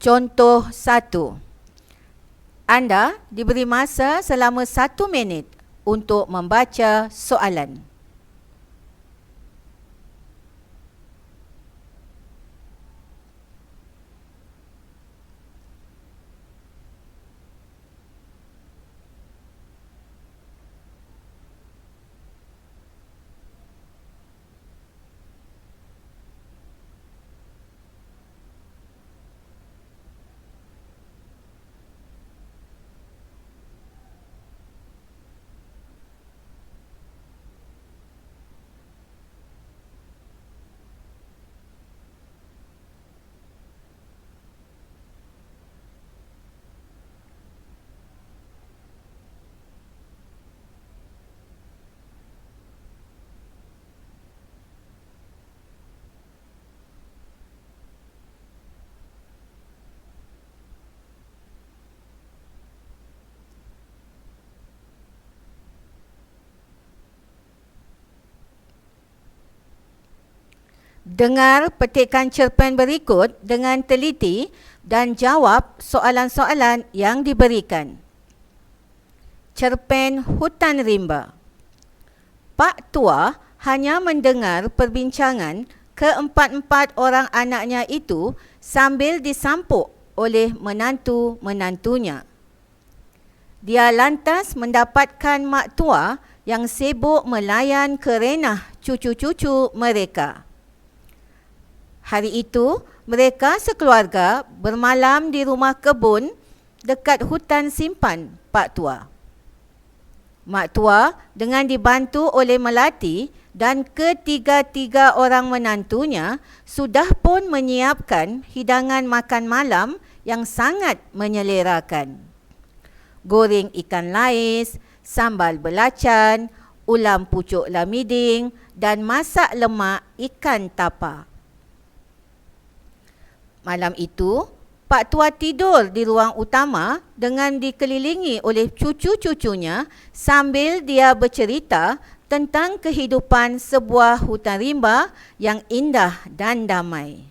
Contoh 1. Anda diberi masa selama 1 minit untuk membaca soalan. Dengar petikan cerpen berikut dengan teliti dan jawab soalan-soalan yang diberikan. Cerpen Hutan Rimba. Pak Tua hanya mendengar perbincangan keempat-empat orang anaknya itu sambil disampuk oleh menantu-menantunya. Dia lantas mendapatkan mak tua yang sibuk melayan kerenah cucu-cucu mereka. Hari itu, mereka sekeluarga bermalam di rumah kebun dekat hutan simpan Pak Tua. Mak Tua dengan dibantu oleh melati dan ketiga-tiga orang menantunya sudah pun menyiapkan hidangan makan malam yang sangat menyelerakan. Goreng ikan lais, sambal belacan, ulam pucuk lamiding dan masak lemak ikan tapa. Malam itu, Pak Tua tidur di ruang utama dengan dikelilingi oleh cucu-cucunya sambil dia bercerita tentang kehidupan sebuah hutan rimba yang indah dan damai.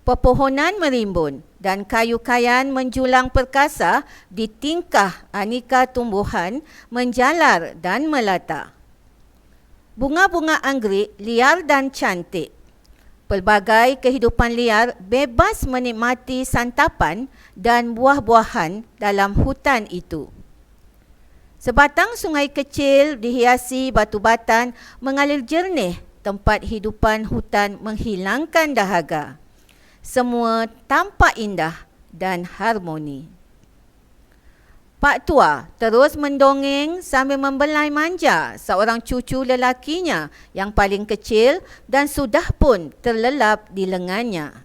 Pepohonan merimbun dan kayu kayan menjulang perkasa di tingkah aneka tumbuhan menjalar dan melata. Bunga-bunga anggerik liar dan cantik. Pelbagai kehidupan liar bebas menikmati santapan dan buah-buahan dalam hutan itu. Sebatang sungai kecil dihiasi batu batan mengalir jernih, tempat hidupan hutan menghilangkan dahaga. Semua tampak indah dan harmoni. Pak Tua terus mendongeng sambil membelai manja seorang cucu lelakinya yang paling kecil dan sudah pun terlelap di lengannya.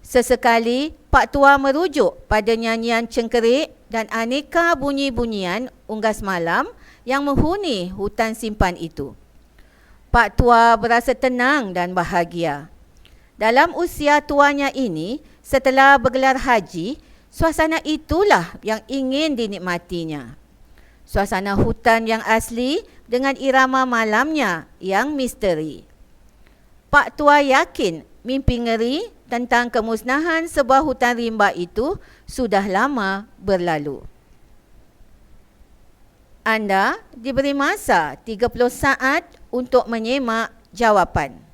Sesekali, Pak Tua merujuk pada nyanyian cengkerik dan aneka bunyi-bunyian unggas malam yang menghuni hutan simpan itu. Pak Tua berasa tenang dan bahagia. Dalam usia tuanya ini, setelah bergelar haji, suasana itulah yang ingin dinikmatinya. Suasana hutan yang asli dengan irama malamnya yang misteri. Pak Tua yakin mimpi ngeri tentang kemusnahan sebuah hutan rimba itu sudah lama berlalu. Anda diberi masa 30 saat untuk menyemak jawapan.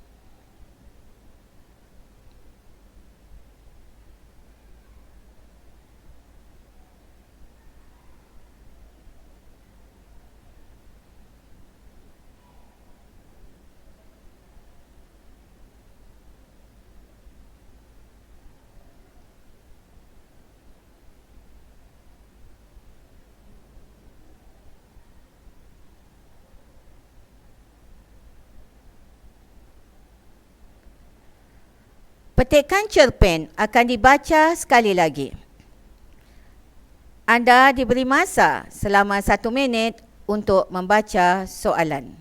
Petikan cerpen akan dibaca sekali lagi. Anda diberi masa selama 1 minit untuk membaca soalan.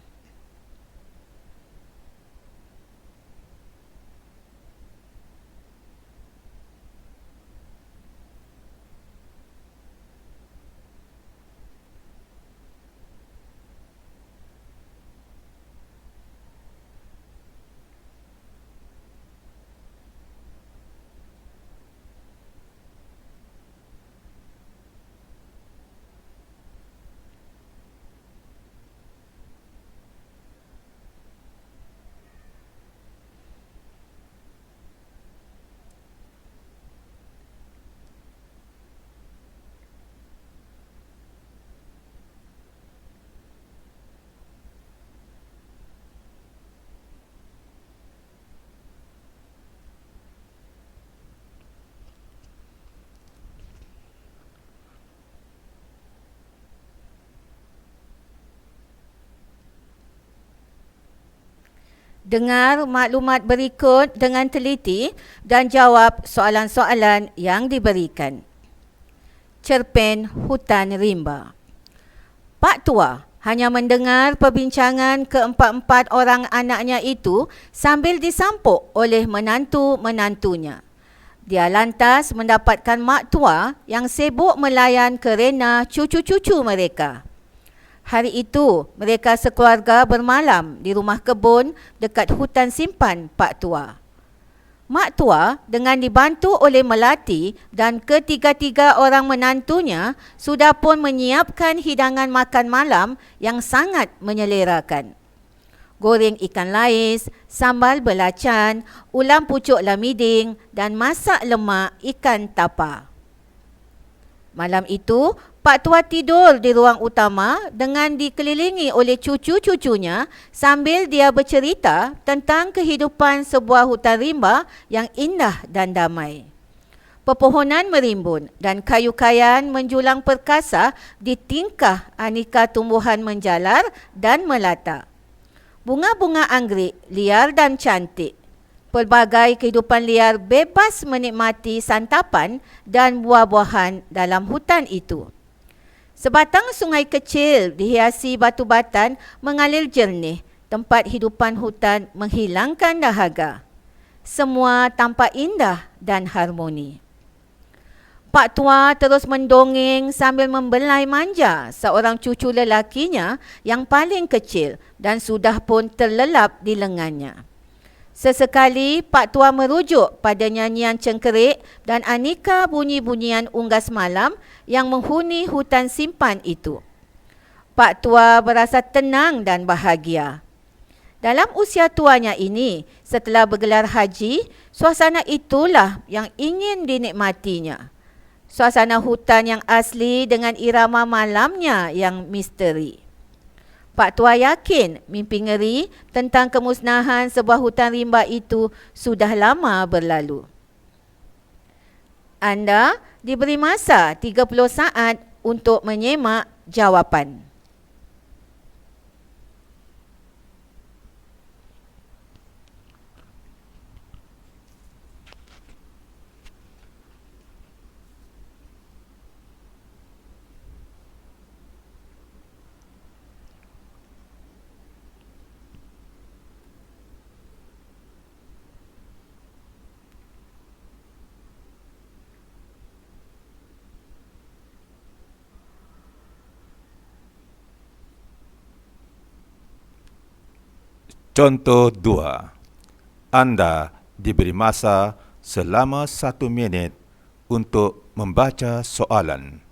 Dengar maklumat berikut dengan teliti dan jawab soalan-soalan yang diberikan. Cerpen Hutan Rimba. Pak Tua hanya mendengar perbincangan keempat-empat orang anaknya itu sambil disampuk oleh menantu-menantunya. Dia lantas mendapatkan mak tua yang sibuk melayan kerena cucu-cucu mereka. Hari itu, mereka sekeluarga bermalam di rumah kebun dekat hutan simpan Pak Tua. Mak Tua dengan dibantu oleh melati dan ketiga-tiga orang menantunya sudah pun menyiapkan hidangan makan malam yang sangat menyelerakan. Goreng ikan lais, sambal belacan, ulam pucuk lamiding dan masak lemak ikan tapa. Malam itu, Pak Tua tidur di ruang utama dengan dikelilingi oleh cucu-cucunya sambil dia bercerita tentang kehidupan sebuah hutan rimba yang indah dan damai. Pepohonan merimbun dan kayu kayan menjulang perkasa di tingkah aneka tumbuhan menjalar dan melata. Bunga-bunga anggrek liar dan cantik. Pelbagai kehidupan liar bebas menikmati santapan dan buah-buahan dalam hutan itu. Sebatang sungai kecil dihiasi batu batan mengalir jernih, tempat hidupan hutan menghilangkan dahaga. Semua tampak indah dan harmoni. Pak Tua terus mendongeng sambil membelai manja seorang cucu lelakinya yang paling kecil dan sudah pun terlelap di lengannya. Sesekali Pak Tua merujuk pada nyanyian cengkerik dan aneka bunyi-bunyian unggas malam yang menghuni hutan simpan itu. Pak Tua berasa tenang dan bahagia. Dalam usia tuanya ini, setelah bergelar haji, suasana itulah yang ingin dinikmatinya. Suasana hutan yang asli dengan irama malamnya yang misteri. Pak Tua yakin mimpi ngeri tentang kemusnahan sebuah hutan rimba itu sudah lama berlalu. Anda diberi masa 30 saat untuk menyemak jawapan. Contoh 2. Anda diberi masa selama 1 minit untuk membaca soalan.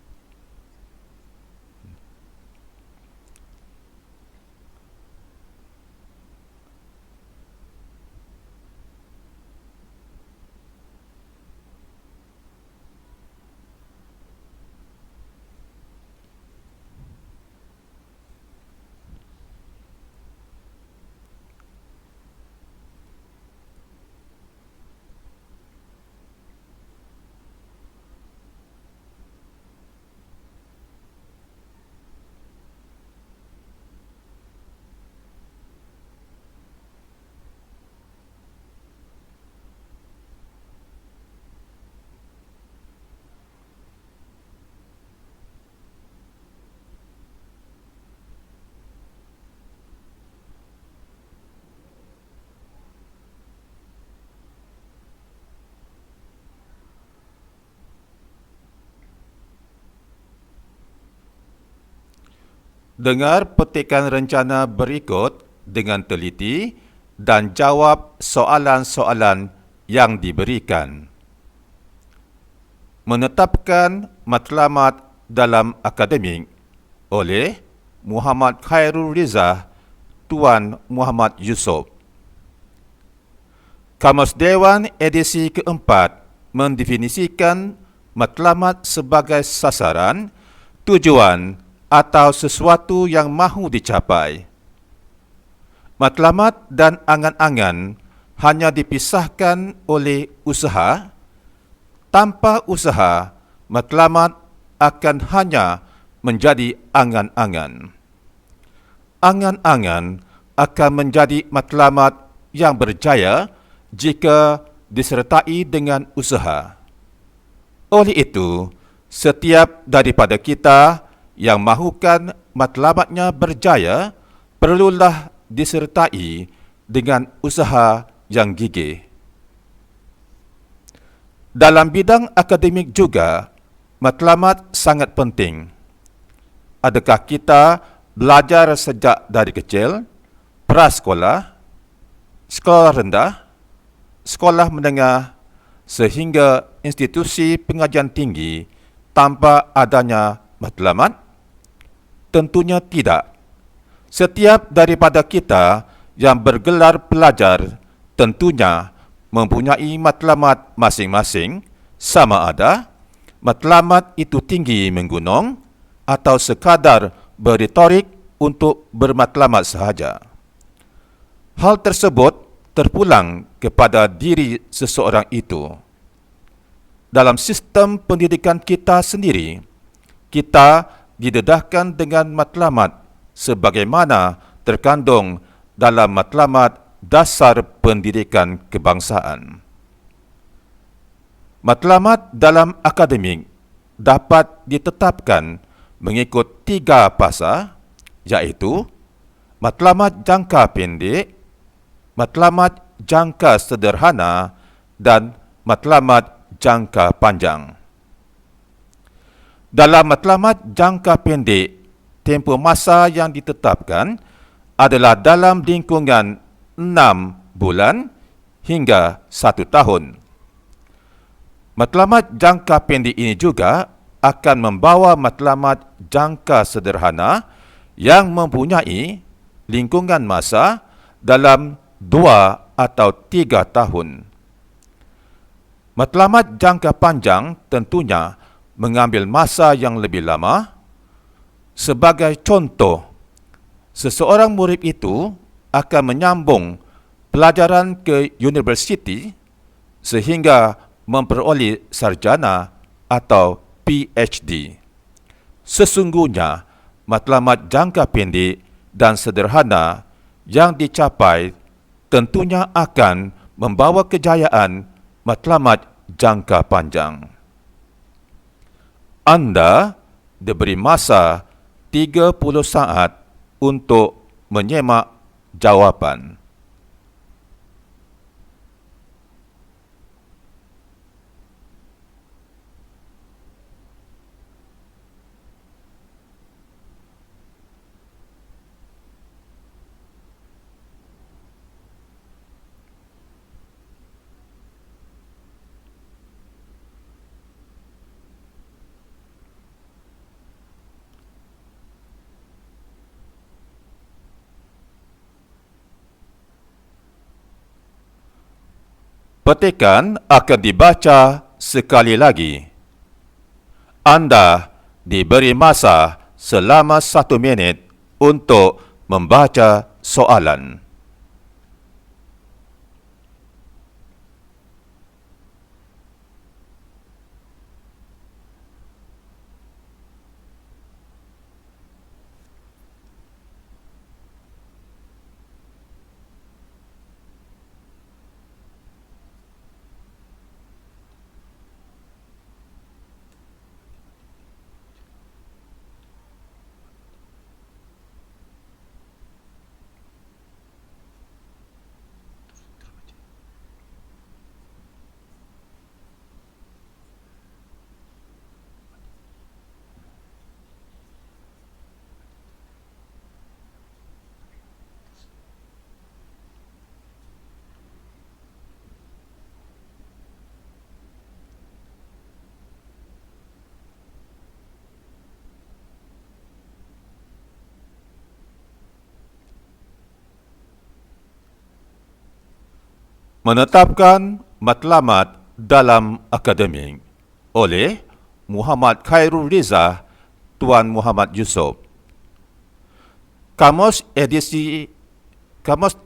Dengar petikan rencana berikut dengan teliti dan jawab soalan-soalan yang diberikan. Menetapkan matlamat dalam akademik oleh Muhammad Khairul Rizah, Tuan Muhammad Yusof. Kamus Dewan edisi keempat mendefinisikan matlamat sebagai sasaran, tujuan atau sesuatu yang mahu dicapai. Matlamat dan angan-angan hanya dipisahkan oleh usaha. Tanpa usaha, matlamat akan hanya menjadi angan-angan. Angan-angan akan menjadi matlamat yang berjaya jika disertai dengan usaha. Oleh itu, setiap daripada kita yang mahukan matlamatnya berjaya perlulah disertai dengan usaha yang gigih. Dalam bidang akademik juga, matlamat sangat penting. Adakah kita belajar sejak dari kecil, prasekolah, sekolah rendah, sekolah menengah, sehingga institusi pengajian tinggi tanpa adanya matlamat? Tentunya tidak. Setiap daripada kita yang bergelar pelajar tentunya mempunyai matlamat masing-masing, sama ada matlamat itu tinggi menggunung atau sekadar berretorik untuk bermatlamat sahaja. Hal tersebut terpulang kepada diri seseorang itu. Dalam sistem pendidikan kita sendiri, kita didedahkan dengan matlamat sebagaimana terkandung dalam matlamat dasar pendidikan kebangsaan. Matlamat dalam akademik dapat ditetapkan mengikut 3 fasa, iaitu matlamat jangka pendek, matlamat jangka sederhana dan matlamat jangka panjang. Dalam matlamat jangka pendek, tempoh masa yang ditetapkan adalah dalam lingkungan 6 bulan hingga 1 tahun. Matlamat jangka pendek ini juga akan membawa matlamat jangka sederhana yang mempunyai lingkungan masa dalam 2 atau 3 tahun. Matlamat jangka panjang tentunya mengambil masa yang lebih lama. Sebagai contoh, seseorang murid itu akan menyambung pelajaran ke universiti sehingga memperoleh sarjana atau PhD. Sesungguhnya, matlamat jangka pendek dan sederhana yang dicapai tentunya akan membawa kejayaan matlamat jangka panjang. Anda diberi masa 30 saat untuk menyemak jawapan. Petikan akan dibaca sekali lagi. Anda diberi masa selama 1 minit untuk membaca soalan. Menetapkan matlamat dalam akademik oleh Muhammad Khairul Rizah, Tuan Muhammad Yusof. Kamus edisi Kamus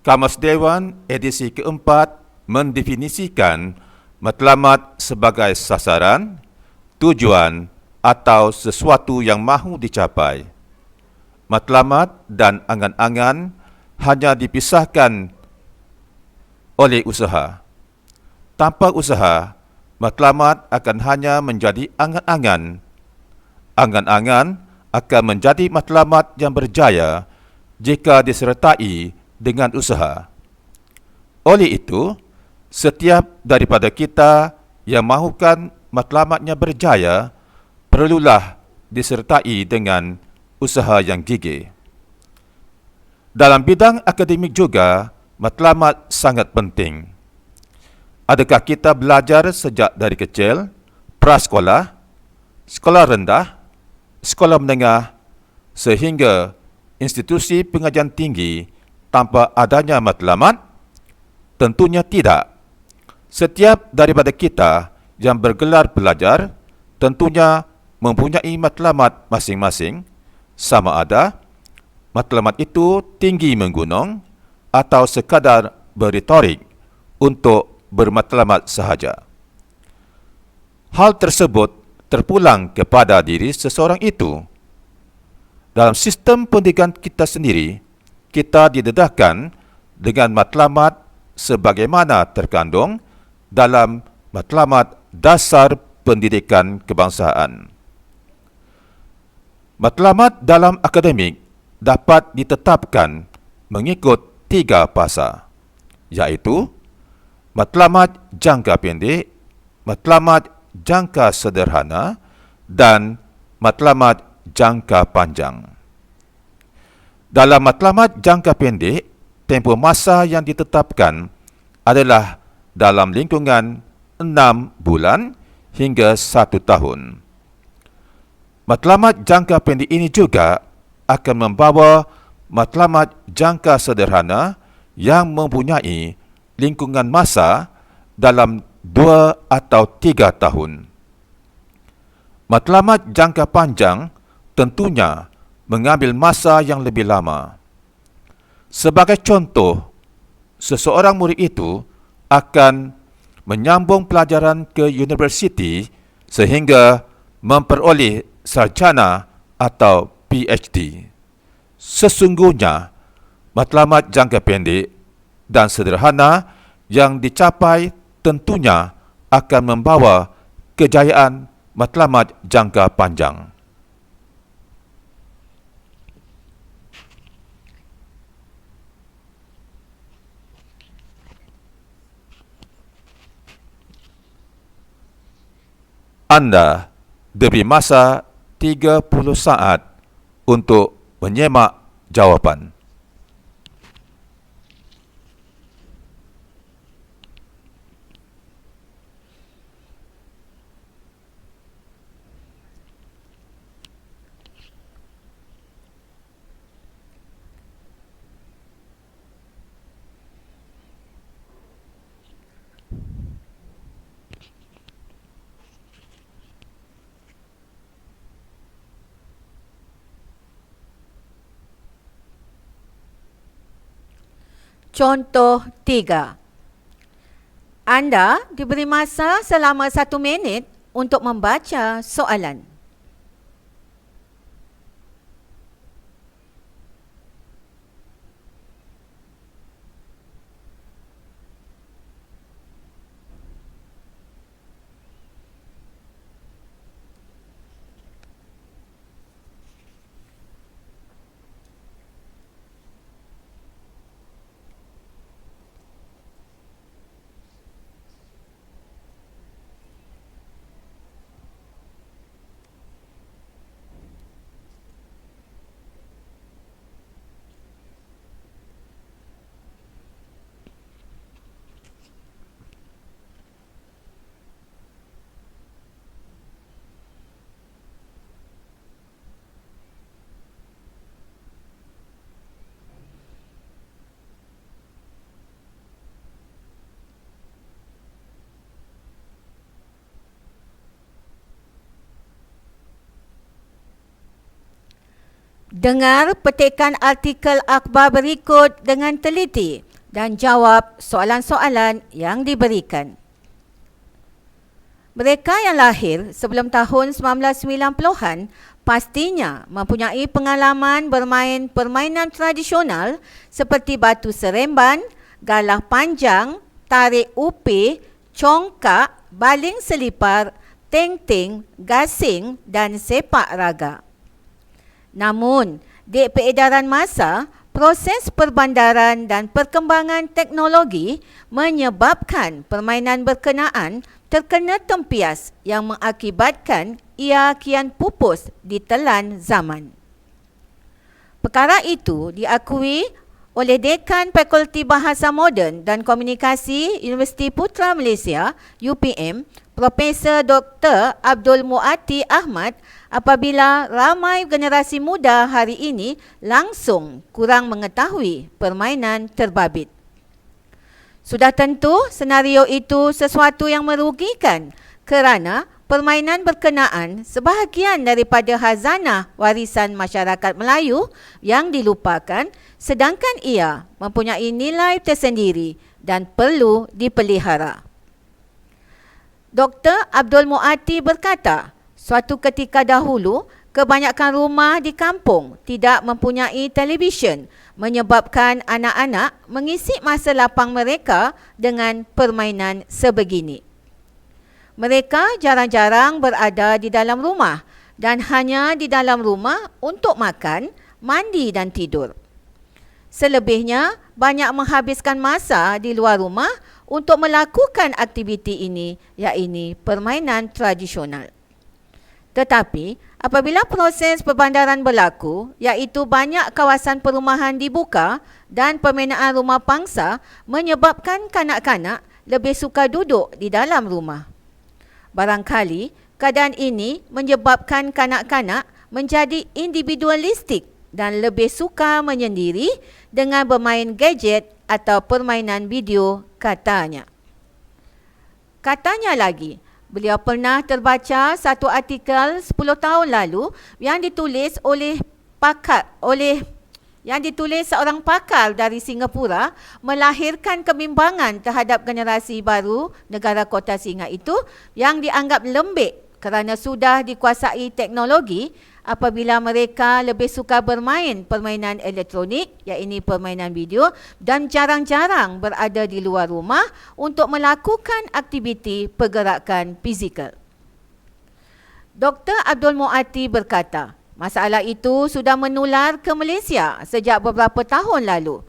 Kamus Dewan edisi keempat mendefinisikan matlamat sebagai sasaran, tujuan atau sesuatu yang mahu dicapai. Matlamat dan angan-angan hanya dipisahkan oleh usaha. Tanpa usaha, matlamat akan hanya menjadi angan-angan. Angan-angan akan menjadi matlamat yang berjaya jika disertai dengan usaha. Oleh itu, setiap daripada kita yang mahukan matlamatnya berjaya perlulah disertai dengan usaha yang gigih. Dalam bidang akademik juga, matlamat sangat penting. Adakah kita belajar sejak dari kecil, prasekolah, sekolah rendah, sekolah menengah, sehingga institusi pengajian tinggi tanpa adanya matlamat? Tentunya tidak. Setiap daripada kita yang bergelar belajar tentunya mempunyai matlamat masing-masing, sama ada matlamat itu tinggi menggunung atau sekadar berretorik untuk bermatlamat sahaja. Hal tersebut terpulang kepada diri seseorang itu. Dalam sistem pendidikan kita sendiri, kita didedahkan dengan matlamat sebagaimana terkandung dalam matlamat dasar pendidikan kebangsaan. Matlamat dalam akademik dapat ditetapkan mengikut 3 fasa, iaitu matlamat jangka pendek, matlamat jangka sederhana, dan matlamat jangka panjang. Dalam matlamat jangka pendek, tempoh masa yang ditetapkan adalah dalam lingkungan 6 bulan hingga 1 tahun. Matlamat jangka pendek ini juga akan membawa matlamat jangka sederhana yang mempunyai lingkungan masa dalam 2 atau 3 tahun. Matlamat jangka panjang tentunya mengambil masa yang lebih lama. Sebagai contoh, seseorang murid itu akan menyambung pelajaran ke universiti sehingga memperoleh sarjana atau PhD. Sesungguhnya, matlamat jangka pendek dan sederhana yang dicapai tentunya akan membawa kejayaan matlamat jangka panjang. Anda diberi masa 30 saat untuk menyemak jawapan. Contoh 3. Anda diberi masa selama 1 minit untuk membaca soalan. Dengar petikan artikel akhbar berikut dengan teliti dan jawab soalan-soalan yang diberikan. Mereka yang lahir sebelum tahun 1990-an pastinya mempunyai pengalaman bermain permainan tradisional seperti batu seremban, galah panjang, tarik upih, congkak, baling selipar, teng-teng, gasing dan sepak raga. Namun, di peredaran masa, proses perbandaran dan perkembangan teknologi menyebabkan permainan berkenaan terkena tempias yang mengakibatkan ia kian pupus ditelan zaman. Perkara itu diakui oleh Dekan Fakulti Bahasa Moden dan Komunikasi Universiti Putra Malaysia UPM, Profesor Dr. Abdul Muati Ahmad, apabila ramai generasi muda hari ini langsung kurang mengetahui permainan terbabit. Sudah tentu senario itu sesuatu yang merugikan kerana permainan berkenaan sebahagian daripada khazanah warisan masyarakat Melayu yang dilupakan, sedangkan ia mempunyai nilai tersendiri dan perlu dipelihara. Dr. Abdul Muati berkata, suatu ketika dahulu, kebanyakan rumah di kampung tidak mempunyai televisyen, menyebabkan anak-anak mengisi masa lapang mereka dengan permainan sebegini. Mereka jarang-jarang berada di dalam rumah dan hanya di dalam rumah untuk makan, mandi dan tidur. Selebihnya, banyak menghabiskan masa di luar rumah untuk melakukan aktiviti ini, iaitu permainan tradisional. Tetapi, apabila proses perbandaran berlaku, iaitu banyak kawasan perumahan dibuka dan pembinaan rumah pangsa menyebabkan kanak-kanak lebih suka duduk di dalam rumah. Barangkali, keadaan ini menyebabkan kanak-kanak menjadi individualistik dan lebih suka menyendiri dengan bermain gadget atau permainan video, katanya. Katanya lagi, beliau pernah terbaca satu artikel 10 tahun lalu yang ditulis seorang pakar dari Singapura melahirkan kebimbangan terhadap generasi baru negara kota Singa itu yang dianggap lembik kerana sudah dikuasai teknologi apabila mereka lebih suka bermain permainan elektronik, iaitu permainan video, dan jarang-jarang berada di luar rumah untuk melakukan aktiviti pergerakan fizikal. Dr. Abdul Muati berkata, masalah itu sudah menular ke Malaysia sejak beberapa tahun lalu.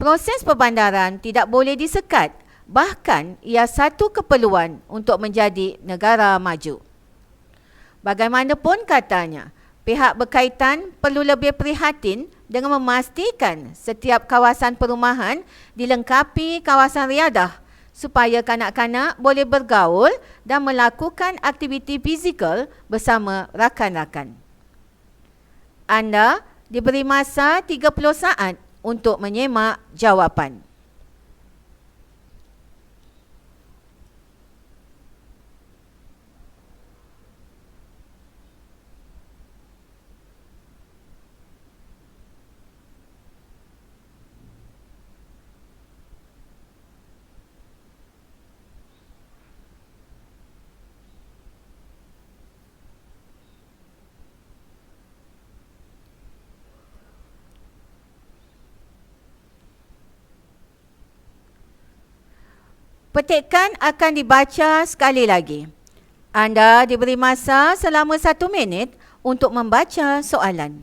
Proses perbandaran tidak boleh disekat, bahkan ia satu keperluan untuk menjadi negara maju. Bagaimanapun katanya, pihak berkaitan perlu lebih prihatin dengan memastikan setiap kawasan perumahan dilengkapi kawasan riadah supaya kanak-kanak boleh bergaul dan melakukan aktiviti fizikal bersama rakan-rakan. Anda diberi masa 30 saat untuk menyemak jawapan. Petikan akan dibaca sekali lagi. Anda diberi masa selama 1 minit untuk membaca soalan.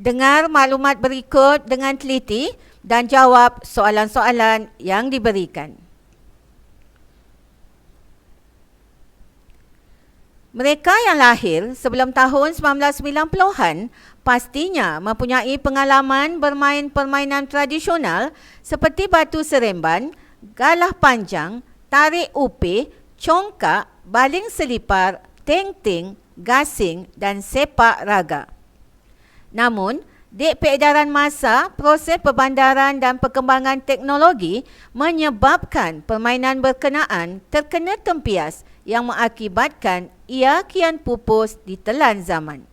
Dengar maklumat berikut dengan teliti dan jawab soalan-soalan yang diberikan. Mereka yang lahir sebelum tahun 1990-an pastinya mempunyai pengalaman bermain permainan tradisional seperti batu seremban, galah panjang, tarik upih, congkak, baling selipar, teng-teng, gasing dan sepak raga. Namun, di peredaran masa, proses perbandaran dan perkembangan teknologi menyebabkan permainan berkenaan terkena tempias yang mengakibatkan ia kian pupus ditelan zaman.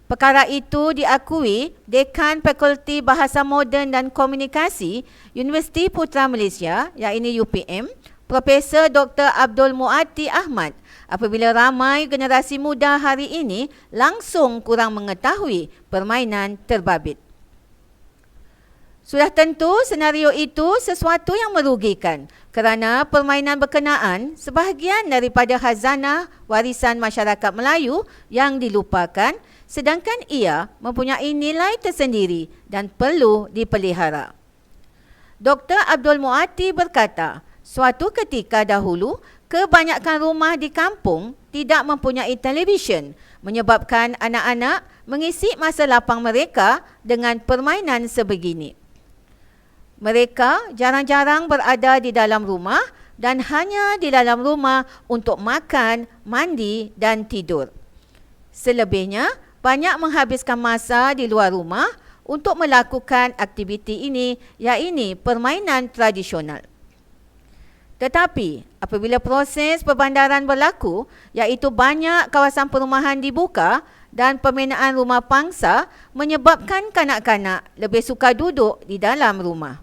Perkara itu diakui Dekan Fakulti Bahasa Moden dan Komunikasi Universiti Putra Malaysia, iaitu UPM, Profesor Dr. Abdul Muati Ahmad, apabila ramai generasi muda hari ini langsung kurang mengetahui permainan terbabit. Sudah tentu senario itu sesuatu yang merugikan kerana permainan berkenaan sebahagian daripada khazanah warisan masyarakat Melayu yang dilupakan, sedangkan ia mempunyai nilai tersendiri dan perlu dipelihara. Dr. Abdul Muati berkata, suatu ketika dahulu, kebanyakan rumah di kampung tidak mempunyai televisyen, menyebabkan anak-anak mengisi masa lapang mereka dengan permainan sebegini. Mereka jarang-jarang berada di dalam rumah dan hanya di dalam rumah untuk makan, mandi dan tidur. Selebihnya, banyak menghabiskan masa di luar rumah untuk melakukan aktiviti ini, iaitu permainan tradisional. Tetapi, apabila proses perbandaran berlaku, iaitu banyak kawasan perumahan dibuka dan pembinaan rumah pangsa menyebabkan kanak-kanak lebih suka duduk di dalam rumah.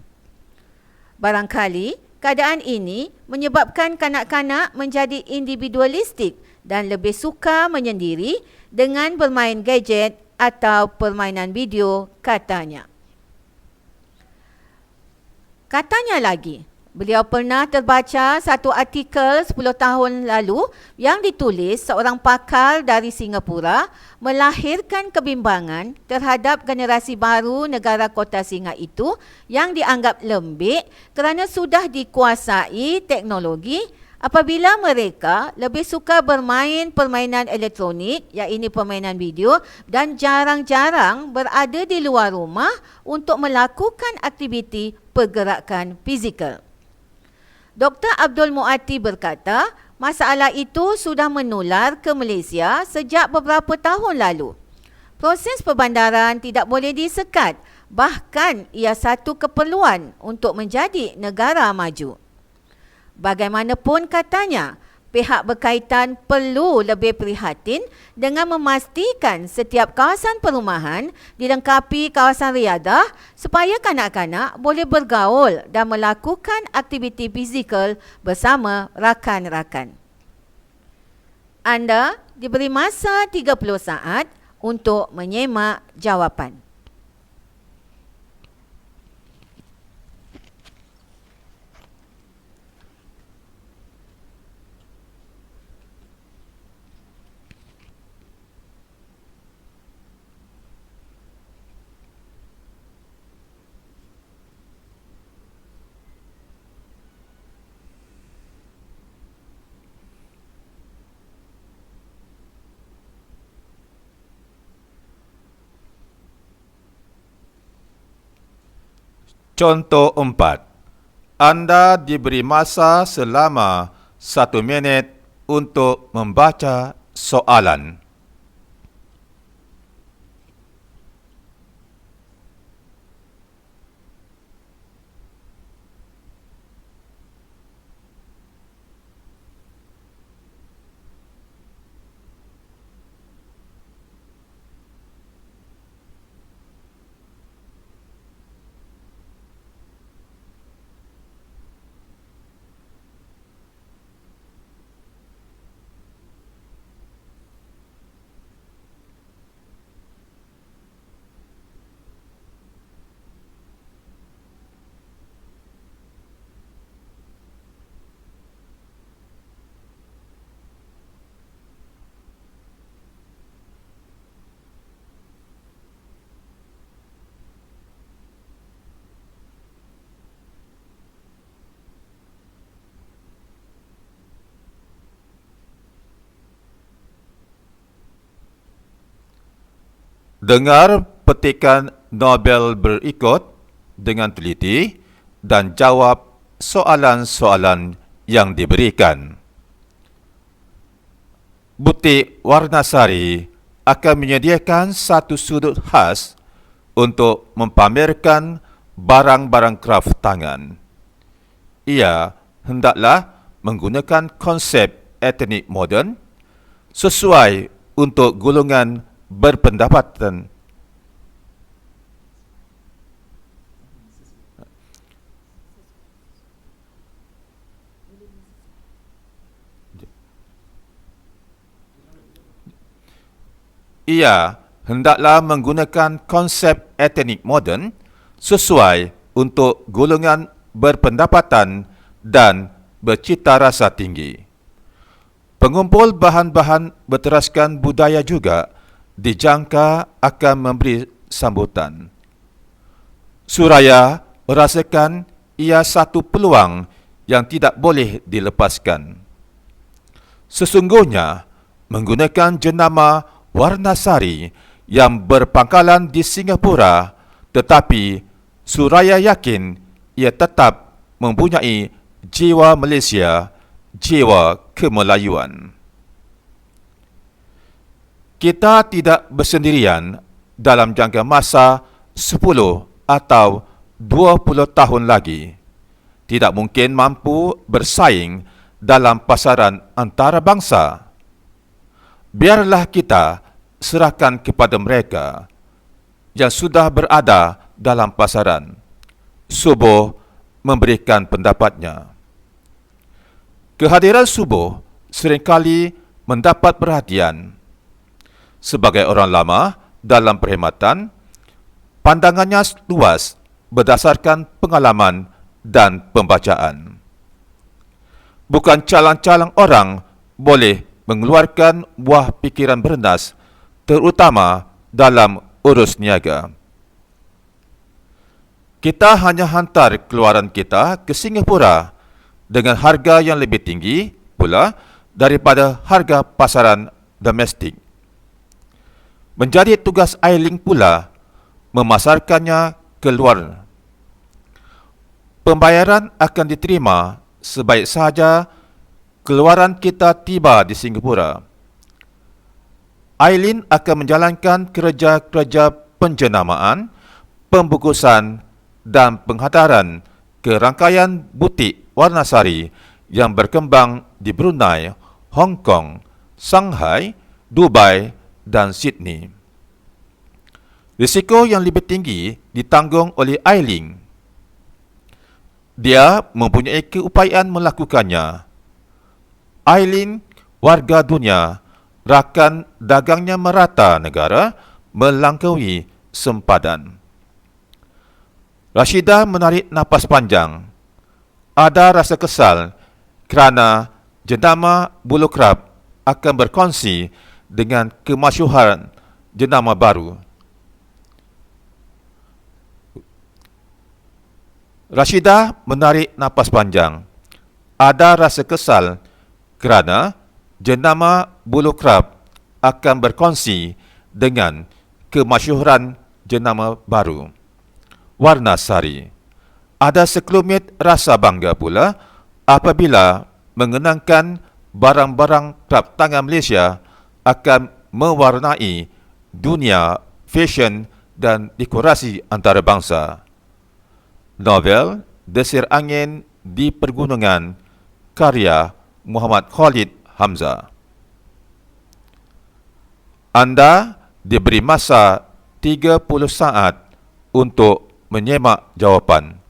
Barangkali, keadaan ini menyebabkan kanak-kanak menjadi individualistik dan lebih suka menyendiri dengan bermain gadget atau permainan video, katanya. Katanya lagi, beliau pernah terbaca satu artikel 10 tahun lalu yang ditulis seorang pakar dari Singapura melahirkan kebimbangan terhadap generasi baru negara kota Singa itu yang dianggap lembik kerana sudah dikuasai teknologi apabila mereka lebih suka bermain permainan elektronik, iaitu permainan video, dan jarang-jarang berada di luar rumah untuk melakukan aktiviti pergerakan fizikal. Dr. Abdul Muati berkata, masalah itu sudah menular ke Malaysia sejak beberapa tahun lalu. Proses perbandaran tidak boleh disekat, bahkan ia satu keperluan untuk menjadi negara maju. Bagaimanapun katanya, pihak berkaitan perlu lebih prihatin dengan memastikan setiap kawasan perumahan dilengkapi kawasan riadah supaya kanak-kanak boleh bergaul dan melakukan aktiviti fizikal bersama rakan-rakan. Anda diberi masa 30 saat untuk menyemak jawapan. Contoh 4. Anda diberi masa selama 1 minit untuk membaca soalan. Dengar petikan Nobel berikut dengan teliti dan jawab soalan-soalan yang diberikan. Butik Warnasari akan menyediakan satu sudut khas untuk mempamerkan barang-barang kraft tangan. Ia hendaklah menggunakan konsep etnik moden sesuai untuk golongan berpendapatan. Ia hendaklah menggunakan konsep etnik moden sesuai untuk golongan berpendapatan dan bercita rasa tinggi. Pengumpul bahan-bahan berteraskan budaya juga dijangka akan memberi sambutan. Suraya merasakan ia satu peluang yang tidak boleh dilepaskan. Sesungguhnya, menggunakan jenama Warnasari yang berpangkalan di Singapura, tetapi Suraya yakin ia tetap mempunyai jiwa Malaysia, jiwa kemelayuan. Kita tidak bersendirian dalam jangka masa 10 atau 20 tahun lagi. Tidak mungkin mampu bersaing dalam pasaran antarabangsa. Biarlah kita serahkan kepada mereka yang sudah berada dalam pasaran, subuh memberikan pendapatnya. Kehadiran subuh seringkali mendapat perhatian. Sebagai orang lama dalam perkhidmatan, pandangannya luas berdasarkan pengalaman dan pembacaan. Bukan calang-calang orang boleh mengeluarkan buah pikiran bernas, terutama dalam urus niaga. Kita hanya hantar keluaran kita ke Singapura dengan harga yang lebih tinggi pula daripada harga pasaran domestik. Menjadi tugas Ailing pula memasarkannya keluar. Pembayaran akan diterima sebaik sahaja keluaran kita tiba di Singapura. Aileen akan menjalankan kerja-kerja penjenamaan, pembungkusan dan penghadaran ke rangkaian butik Warnasari yang berkembang di Brunei, Hong Kong, Shanghai, Dubai dan Sydney. Risiko yang lebih tinggi ditanggung oleh Aileen. Dia mempunyai keupayaan melakukannya. Aileen, warga dunia, rakan dagangnya merata negara melangkaui sempadan. Rashidah menarik napas panjang. Ada rasa kesal kerana jenama bulu kerap akan berkongsi dengan kemasyhuran jenama baru. Rashidah menarik napas panjang. Ada rasa kesal kerana jenama bulu kerap akan berkongsi dengan kemasyhuran jenama baru, Warnasari. Ada sekelumit rasa bangga pula apabila mengenangkan barang-barang kerap tangan Malaysia akan mewarnai dunia fashion dan dekorasi antarabangsa. Novel Desir Angin di Pergunungan, karya Muhammad Khalid Hamzah. Anda diberi masa 30 saat untuk menyemak jawapan.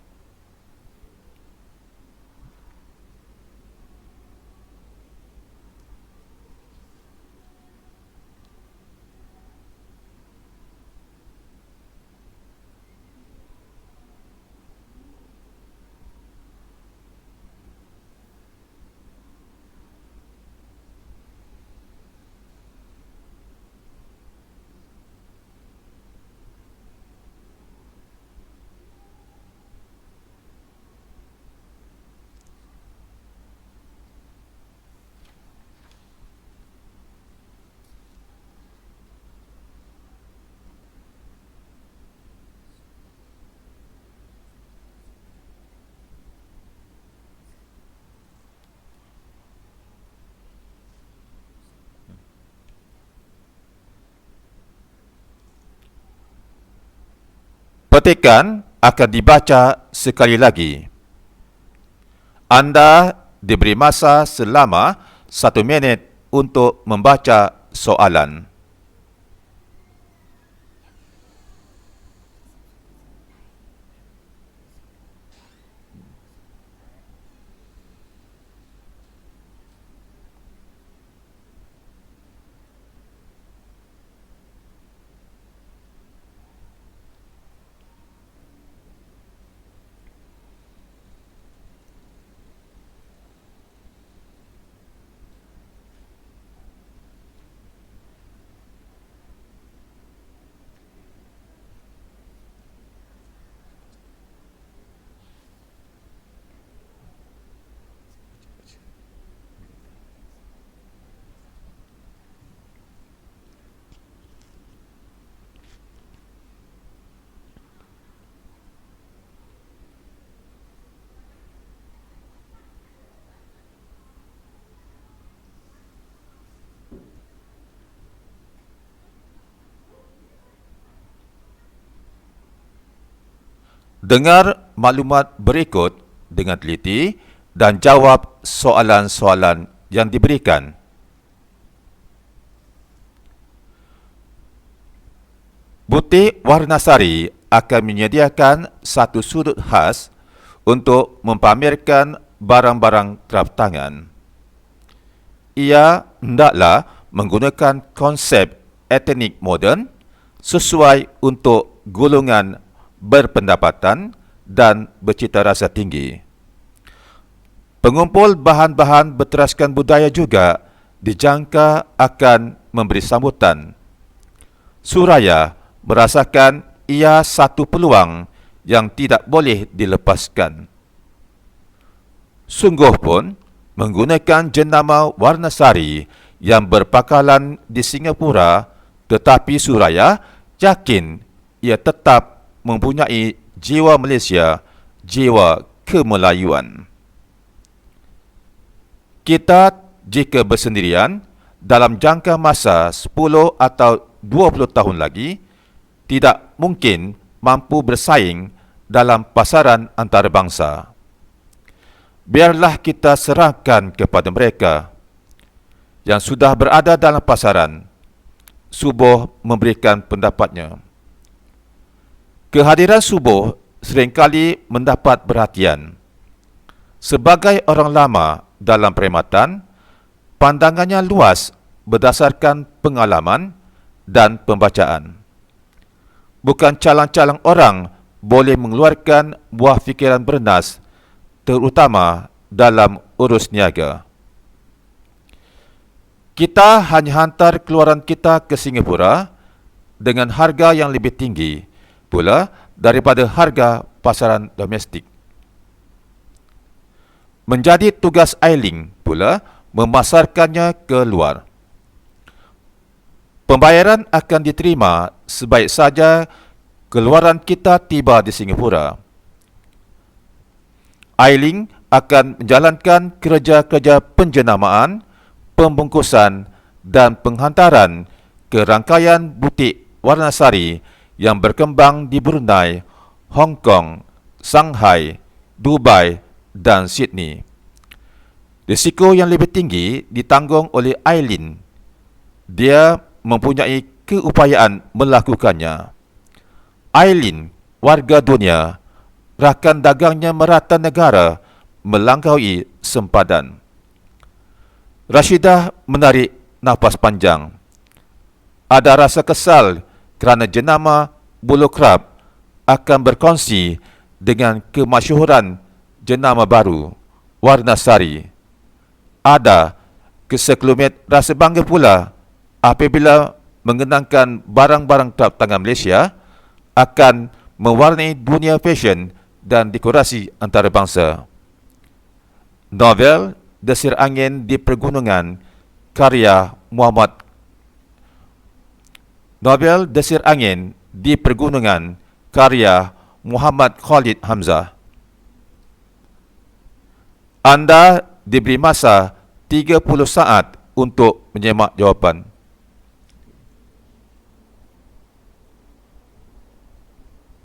Petikan akan dibaca sekali lagi. Anda diberi masa selama 1 minit untuk membaca soalan. Dengar maklumat berikut dengan teliti dan jawab soalan-soalan yang diberikan. Butik Warnasari akan menyediakan satu sudut khas untuk mempamerkan barang-barang kerap tangan. Ia hendaklah menggunakan konsep etnik moden sesuai untuk golongan berpendapatan dan bercita rasa tinggi. Pengumpul bahan-bahan berteraskan budaya juga dijangka akan memberi sambutan. Suraya merasakan ia satu peluang yang tidak boleh dilepaskan. Sungguh pun, menggunakan jenama Warnasari yang berpakalan di Singapura, tetapi Suraya yakin ia tetap mempunyai jiwa Malaysia, jiwa kemelayuan. Kita jika bersendirian dalam jangka masa 10 atau 20 tahun lagi, tidak mungkin mampu bersaing dalam pasaran antarabangsa. Biarlah kita serahkan kepada mereka yang sudah berada dalam pasaran, subuh memberikan pendapatnya. Kehadiran subuh seringkali mendapat perhatian. Sebagai orang lama dalam perkhidmatan, pandangannya luas berdasarkan pengalaman dan pembacaan. Bukan calang-calang orang boleh mengeluarkan buah fikiran bernas, terutama dalam urus niaga. Kita hanya hantar keluaran kita ke Singapura dengan harga yang lebih tinggi pula daripada harga pasaran domestik. Menjadi tugas Ailing pula memasarkannya ke luar. Pembayaran akan diterima sebaik saja keluaran kita tiba di Singapura. Ailing akan menjalankan kerja-kerja penjenamaan, pembungkusan dan penghantaran ke rangkaian butik Warnasari yang berkembang di Brunei, Hong Kong, Shanghai, Dubai dan Sydney. Risiko yang lebih tinggi ditanggung oleh Aileen. Dia mempunyai keupayaan melakukannya. Aileen, warga dunia, rakan dagangnya merata negara melangkaui sempadan. Rashidah menarik nafas panjang. Ada rasa kesal kerana jenama bulu kerap akan berkongsi dengan kemasyhuran jenama baru, Warnasari. Ada kesekelumit rasa bangga pula apabila mengenangkan barang-barang kerap tangan Malaysia akan mewarnai dunia fashion dan dekorasi antarabangsa. Novel Desir Angin di Pergunungan karya Novel Desir Angin di Pergunungan karya Muhammad Khalid Hamzah. Anda diberi masa 30 saat untuk menyemak jawapan.